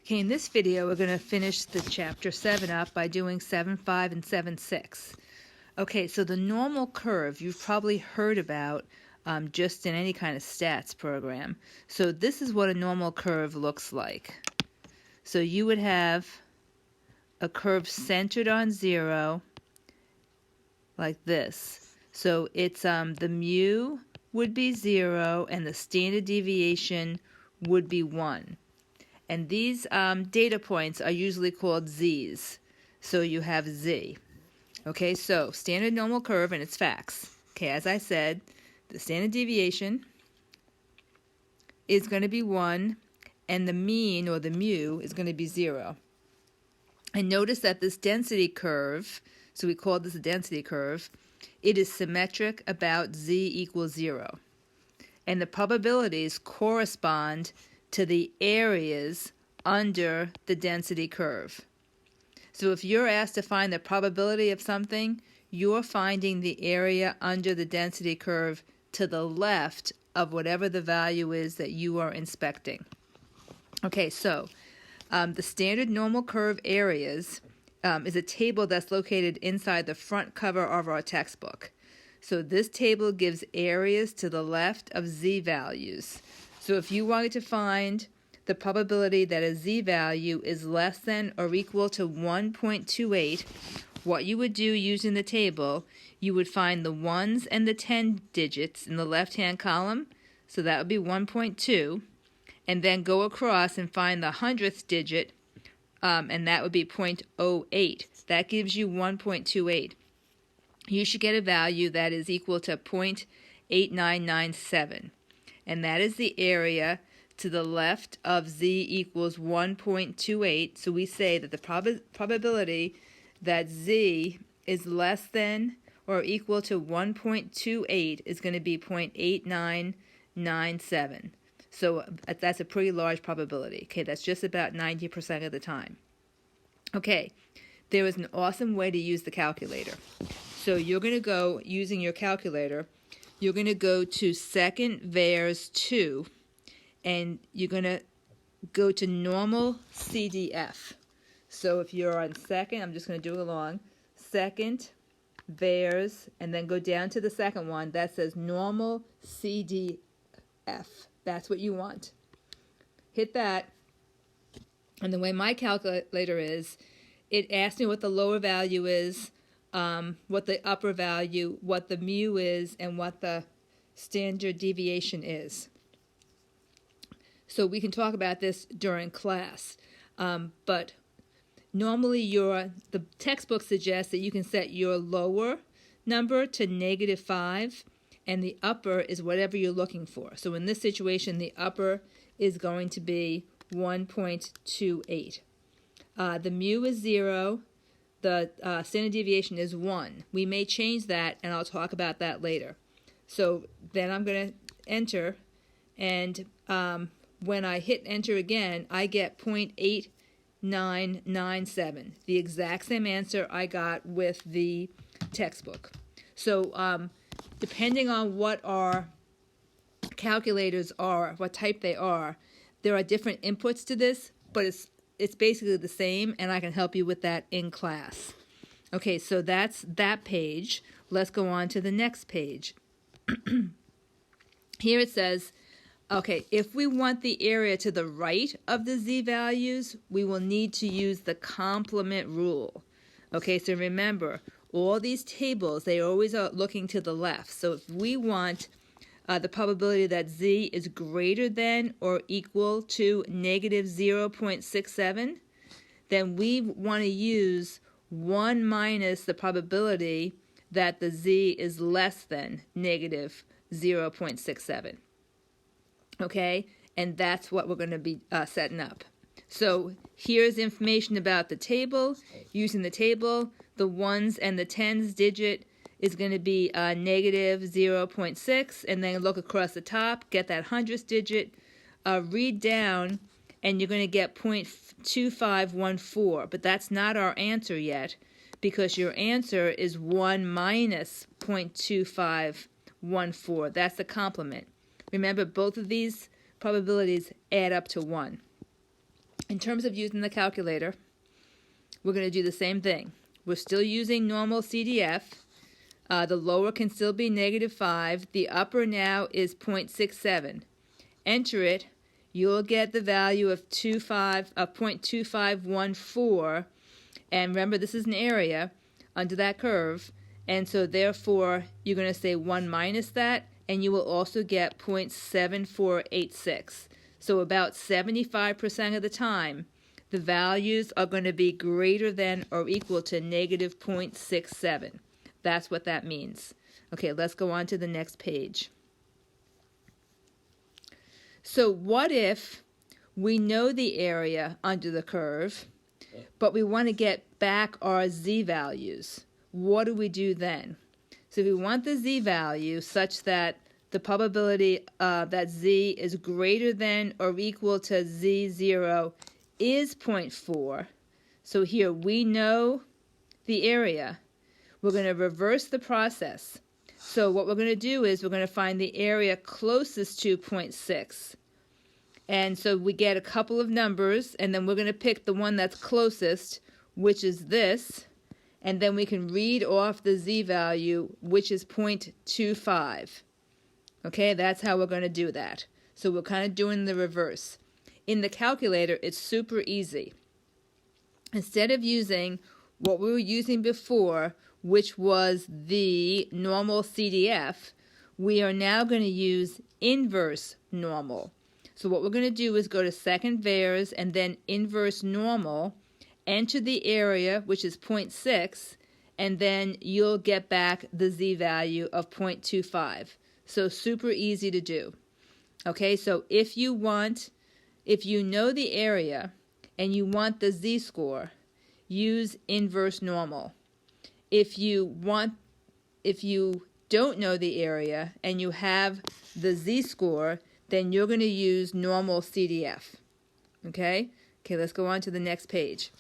Okay, in this video, we're going to finish the chapter 7 up by doing 7.5 and 7.6. Okay, so the normal curve you've probably heard about just in any kind of stats program. So this is what a normal curve looks like. So you would have a curve centered on 0, like this. So it's the mu would be 0, and the standard deviation would be 1. And these data points are usually called z's. So you have z. Okay, so standard normal curve and its facts. Okay, as I said, the standard deviation is going to be 1, and the mean, or the mu, is going to be 0. And notice that this density curve, so we call this a density curve, it is symmetric about z equals 0. And the probabilities correspond to the areas under the density curve. So if you're asked to find the probability of something, you're finding the area under the density curve to the left of whatever the value is that you are inspecting. Okay, so the standard normal curve areas is a table that's located inside the front cover of our textbook. So this table gives areas to the left of z values. So if you wanted to find the probability that a z value is less than or equal to 1.28, what you would do using the table, you would find the 1s and the 10 digits in the left-hand column, so that would be 1.2, and then go across and find the 100th digit, and that would be 0.08. That gives you 1.28. You should get a value that is equal to 0.8997. And that is the area to the left of z equals 1.28. So we say that the probability that z is less than or equal to 1.28 is going to be 0.8997. So that's a pretty large probability. Okay, that's just about 90% of the time. Okay, there is an awesome way to use the calculator. So you're going to go, using your calculator, you're going to go to second VAERS 2, and you're going to go to normal CDF. So if you're on second, I'm just going to do it along, second VAERS, and then go down to the second one that says normal CDF. That's what you want. Hit that, and the way my calculator is, it asks me what the lower value is, what the upper value, what the mu is, and what the standard deviation is. So we can talk about this during class, but normally the textbook suggests that you can set your lower number to -5, and the upper is whatever you're looking for. So in this situation, the upper is going to be 1.28. The mu is 0. The standard deviation is 1. We may change that, and I'll talk about that later. So then I'm going to enter, and when I hit enter again, I get 0.8997, the exact same answer I got with the textbook. So depending on what our calculators are, what type they are, there are different inputs to this, but it's basically the same, and I can help you with that in class. Okay, so that's that page. Let's go on to the next page. Here it says, okay, if we want the area to the right of the z values, we will need to use the complement rule. Okay, so remember, all these tables, they always are looking to the left. So if we want the probability that z is greater than or equal to -0.67, then we want to use 1 minus the probability that the z is less than -0.67. Okay, and that's what we're going to be setting up. So here's information about the table. Using the table, the 1s and the 10s digit is going to be -0.6, and then look across the top, get that 100th digit, read down, and you're going to get 0.2514, but that's not our answer yet, because your answer is 1 minus 0.2514. That's the complement. Remember, both of these probabilities add up to 1. In terms of using the calculator, we're going to do the same thing. We're still using normal CDF. The lower can still be -5. The upper now is 0.67. Enter it. You'll get the value of 0.2514. And remember, this is an area under that curve. And so therefore, you're going to say 1 minus that, and you will also get 0.7486. So about 75% of the time, the values are going to be greater than or equal to -0.67. That's what that means. Okay, let's go on to the next page. So what if we know the area under the curve, but we want to get back our z values? What do we do then? So if we want the z value such that the probability that z is greater than or equal to z0 is 0.4. So here we know the area. We're going to reverse the process. So what we're going to do is we're going to find the area closest to 0.6. And so we get a couple of numbers, and then we're going to pick the one that's closest, which is this. And then we can read off the z value, which is 0.25. Okay, that's how we're going to do that. So we're kind of doing the reverse. In the calculator, it's super easy. Instead of using what we were using before, which was the normal CDF, we are now going to use inverse normal. So what we're going to do is go to second VAERS and then inverse normal, enter the area, which is 0.6, and then you'll get back the z value of 0.25. So super easy to do. Okay, so if you know the area and you want the z-score, use inverse normal. If you don't know the area and you have the z-score, then you're going to use normal CDF. Okay, let's go on to the next page.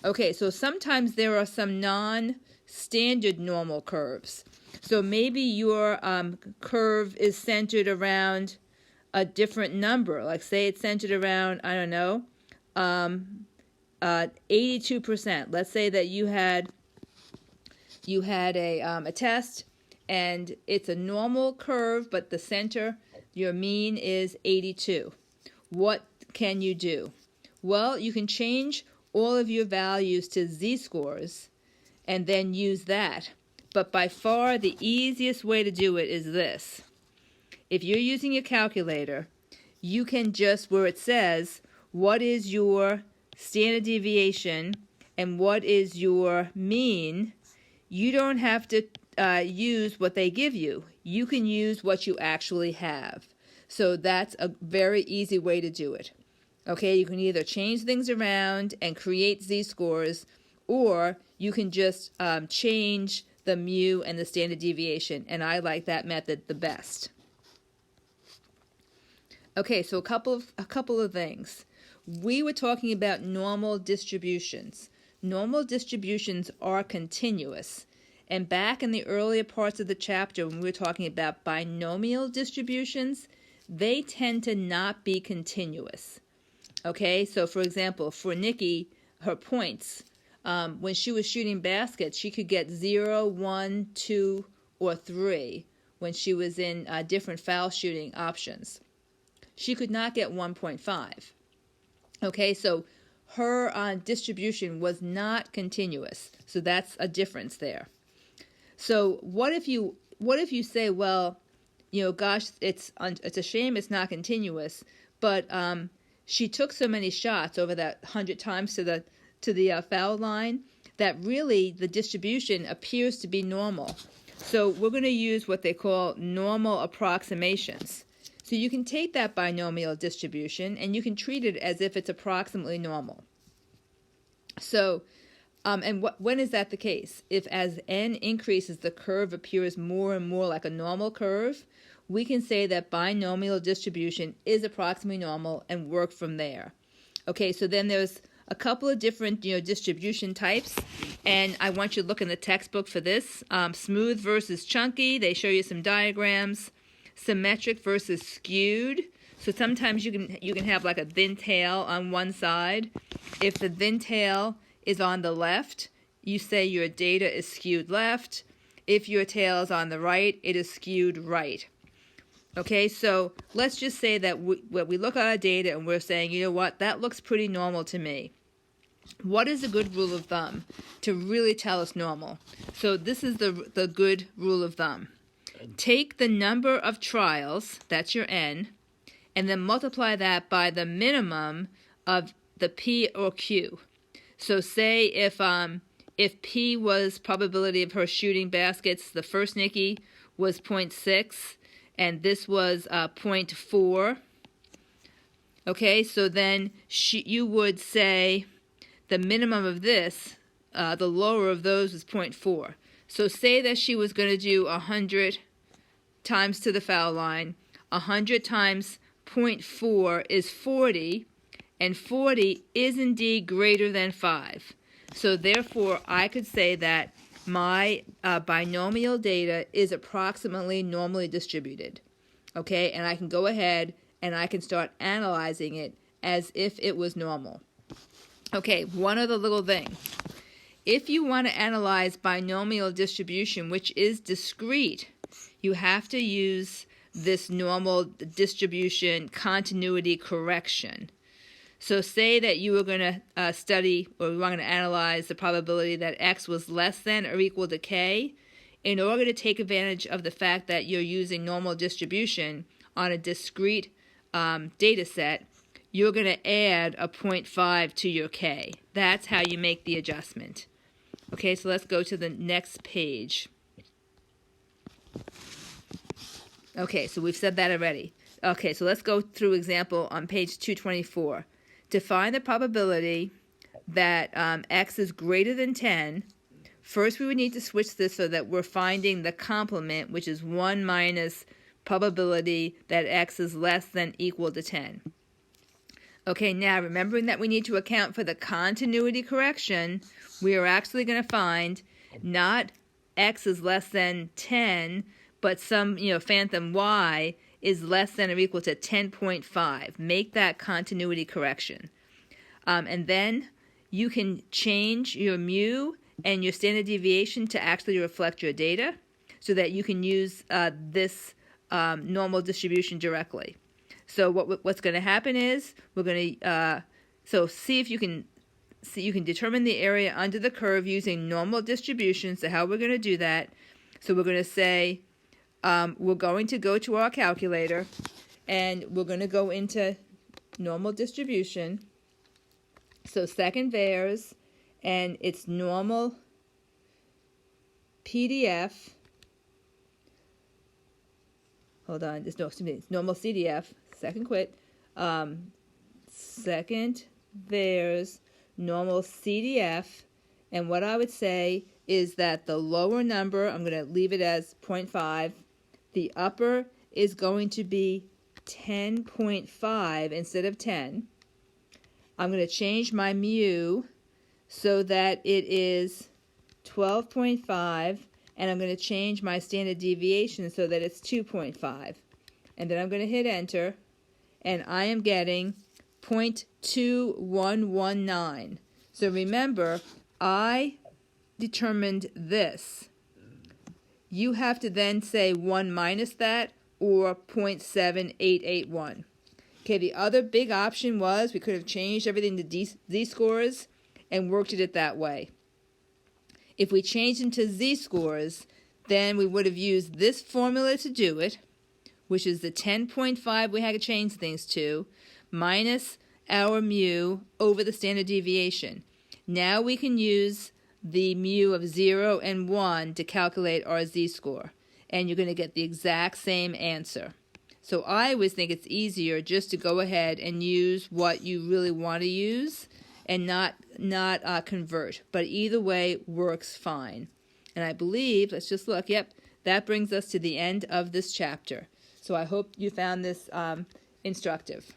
Okay, so sometimes there are some non-standard normal curves. So maybe your curve is centered around a different number. Like say it's centered around, I don't know, 82%. Let's say that you had a test and it's a normal curve, but the center, your mean is 82. What can you do? Well, you can change all of your values to z-scores and then use that. But by far the easiest way to do it is this. If you're using a calculator, you can just, where it says, what is your standard deviation and what is your mean, you don't have to use what they give you. You can use what you actually have. So that's a very easy way to do it. Okay, you can either change things around and create z-scores, or you can just change the mu and the standard deviation, and I like that method the best. Okay, so a couple of things. We were talking about normal distributions. Normal distributions are continuous. And back in the earlier parts of the chapter, when we were talking about binomial distributions, they tend to not be continuous. Okay, so for example, for Nikki, her points, when she was shooting baskets, she could get 0, 1, 2, or 3 when she was in different foul shooting options. She could not get 1.5. Okay, so her distribution was not continuous. So that's a difference there. So what if you say, well, gosh, it's a shame it's not continuous, but she took so many shots over that 100 times to the foul line that really the distribution appears to be normal. So we're going to use what they call normal approximations. So you can take that binomial distribution and you can treat it as if it's approximately normal. So, when is that the case? If as n increases, the curve appears more and more like a normal curve, we can say that binomial distribution is approximately normal and work from there. Okay, so then there's a couple of different distribution types, and I want you to look in the textbook for this. Smooth versus chunky, they show you some diagrams. Symmetric versus skewed. So sometimes you can have like a thin tail on one side. If the thin tail is on the left, you say your data is skewed left. If your tail is on the right, it is skewed right. Okay, so let's just say that we look at our data and we're saying, you know what, that looks pretty normal to me. What is a good rule of thumb to really tell us normal? So this is the good rule of thumb. Take the number of trials, that's your N, and then multiply that by the minimum of the P or Q. So say if P was probability of her shooting baskets, the first Nikki was 0.6, and this was 0.4. Okay, so then you would say the minimum of this, the lower of those is 0.4. So say that she was going to do 100 times to the foul line. 100 times 0.4 is 40, and 40 is indeed greater than 5. So therefore, I could say that my binomial data is approximately normally distributed. Okay, and I can go ahead and I can start analyzing it as if it was normal. Okay, one other little thing. If you want to analyze binomial distribution, which is discrete, you have to use this normal distribution continuity correction. So say that you were going to study, or you were going to analyze the probability that X was less than or equal to K. In order to take advantage of the fact that you're using normal distribution on a discrete data set, you're going to add a 0.5 to your K. That's how you make the adjustment. Okay, so let's go to the next page. Okay, so we've said that already. Okay, so let's go through example on page 224. To find the probability that X is greater than 10, first we would need to switch this so that we're finding the complement, which is 1 minus probability that X is less than equal to 10. Okay, now remembering that we need to account for the continuity correction, we are actually going to find not X is less than 10, but some, phantom Y is less than or equal to 10.5. Make that continuity correction. And then you can change your mu and your standard deviation to actually reflect your data so that you can use this normal distribution directly. So what's going to happen is we're going to see if you can determine the area under the curve using normal distribution. So how we're going to do that? So we're going to say we're going to go to our calculator and we're going to go into normal distribution. So second VAERS, and it's normal PDF. Hold on, it's normal CDF. Second quit. Second VAERS, normal CDF, and what I would say is that the lower number, I'm going to leave it as 0.5. The upper is going to be 10.5 instead of 10. I'm going to change my mu so that it is 12.5, and I'm going to change my standard deviation so that it's 2.5. And then I'm going to hit enter, and I am getting 0.2119. So remember, I determined this. You have to then say 1 minus that, or 0.7881. Okay, the other big option was we could have changed everything to z-scores and worked it that way. If we changed them to z-scores, then we would have used this formula to do it, which is the 10.5 we had to change things to, minus our mu over the standard deviation. Now we can use the mu of 0 and 1 to calculate our z-score, and you're going to get the exact same answer. So I always think it's easier just to go ahead and use what you really want to use and not convert. But either way works fine. And I believe, let's just look, yep, that brings us to the end of this chapter. So I hope you found this instructive.